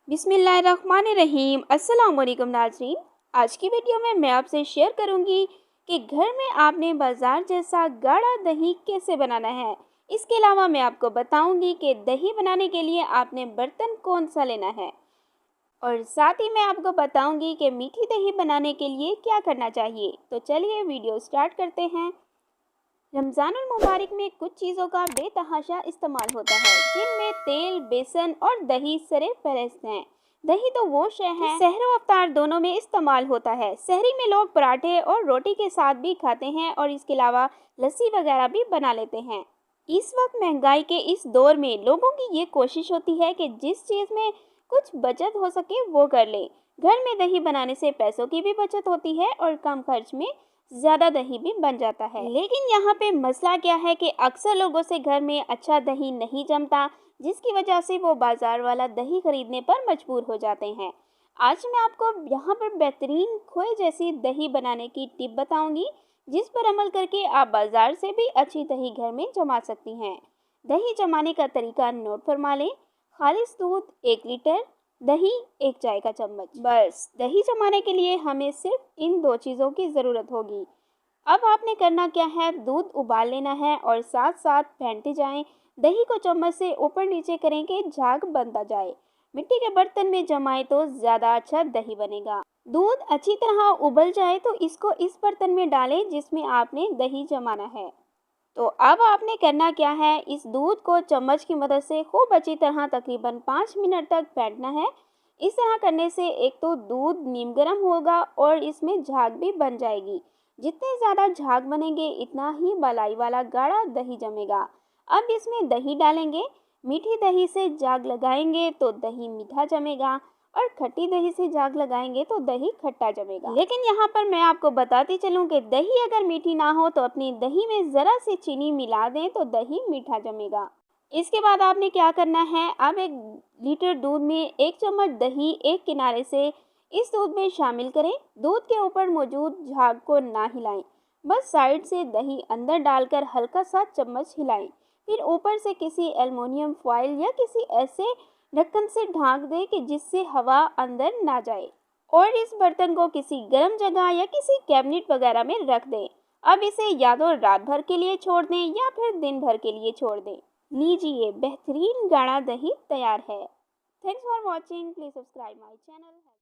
बिस्मिल्लाहिर्रहमानिर्रहीम। अस्सलाम वालेकुम नाज़रीन। आज की वीडियो में मैं आपसे शेयर करूंगी कि घर में आपने बाज़ार जैसा गाढ़ा दही कैसे बनाना है। इसके अलावा मैं आपको बताऊंगी कि दही बनाने के लिए आपने बर्तन कौन सा लेना है और साथ ही मैं आपको बताऊंगी कि मीठी दही बनाने के लिए क्या करना चाहिए। तो चलिए वीडियो स्टार्ट करते हैं। रमज़ानुल मुबारक में कुछ चीज़ों का बेतहाशा इस्तेमाल होता है, जिनमें तेल, बेसन और दही सरे फहरिस्त हैं। दही तो वो शय है सहर व अफ्तार दोनों में इस्तेमाल होता है। सहरी में लोग पराठे और रोटी के साथ भी खाते हैं और इसके अलावा लस्सी वगैरह भी बना लेते हैं। इस वक्त महंगाई के इस दौर में लोगों की ये कोशिश होती है कि जिस चीज़ में कुछ बचत हो सके वो कर ले। घर में दही बनाने से पैसों की भी बचत होती है और कम खर्च में ज़्यादा दही भी बन जाता है। लेकिन यहाँ पे मसला क्या है कि अक्सर लोगों से घर में अच्छा दही नहीं जमता, जिसकी वजह से वो बाज़ार वाला दही खरीदने पर मजबूर हो जाते हैं। आज मैं आपको यहाँ पर बेहतरीन खोए जैसी दही बनाने की टिप बताऊंगी, जिस पर अमल करके आप बाज़ार से भी अच्छी दही घर में जमा सकती हैं। दही जमाने का तरीका नोट फरमा लें। खालिस दूध 1 लीटर, दही 1 चाय का चम्मच। बस दही जमाने के लिए हमें सिर्फ इन 2 चीज़ों की ज़रूरत होगी। अब आपने करना क्या है, दूध उबाल लेना है और साथ साथ फेंटते जाएं। दही को चम्मच से ऊपर नीचे करें कि झाग बनता जाए। मिट्टी के बर्तन में जमाएं तो ज़्यादा अच्छा दही बनेगा। दूध अच्छी तरह उबल जाए तो इसको इस बर्तन में डालें जिसमें आपने दही जमाना है। तो अब आपने करना क्या है, इस दूध को चम्मच की मदद से खूब अच्छी तरह तकरीबन 5 मिनट तक फेंटना है। इस तरह करने से एक तो दूध नीम गर्म होगा और इसमें झाग भी बन जाएगी। जितने ज़्यादा झाग बनेंगे इतना ही मलाई वाला गाढ़ा दही जमेगा। अब इसमें दही डालेंगे। मीठी दही से झाग लगाएंगे तो दही मीठा जमेगा और खट्टी दही से झाग लगाएंगे तो दही खट्टा जमेगा। लेकिन यहाँ पर मैं आपको बताती चलूँ कि दही अगर मीठी ना हो तो अपनी दही में ज़रा सी चीनी मिला दें तो दही मीठा जमेगा। इसके बाद आपने क्या करना है, अब 1 लीटर दूध में 1 चम्मच दही एक किनारे से इस दूध में शामिल करें। दूध के ऊपर मौजूद झाग को ना हिलाएं, बस साइड से दही अंदर डालकर हल्का सा चम्मच हिलाएं। फिर ऊपर से किसी एल्युमिनियम फॉइल या किसी ऐसे ढक्कन से ढक दें कि जिससे हवा अंदर ना जाए और इस बर्तन को किसी गर्म जगह या किसी कैबिनेट वगैरह में रख दें। अब इसे या तो रात भर के लिए छोड़ दें या फिर दिन भर के लिए छोड़ दें। लीजिए, बेहतरीन गाढ़ा दही तैयार है। Thanks for watching. Please subscribe my channel.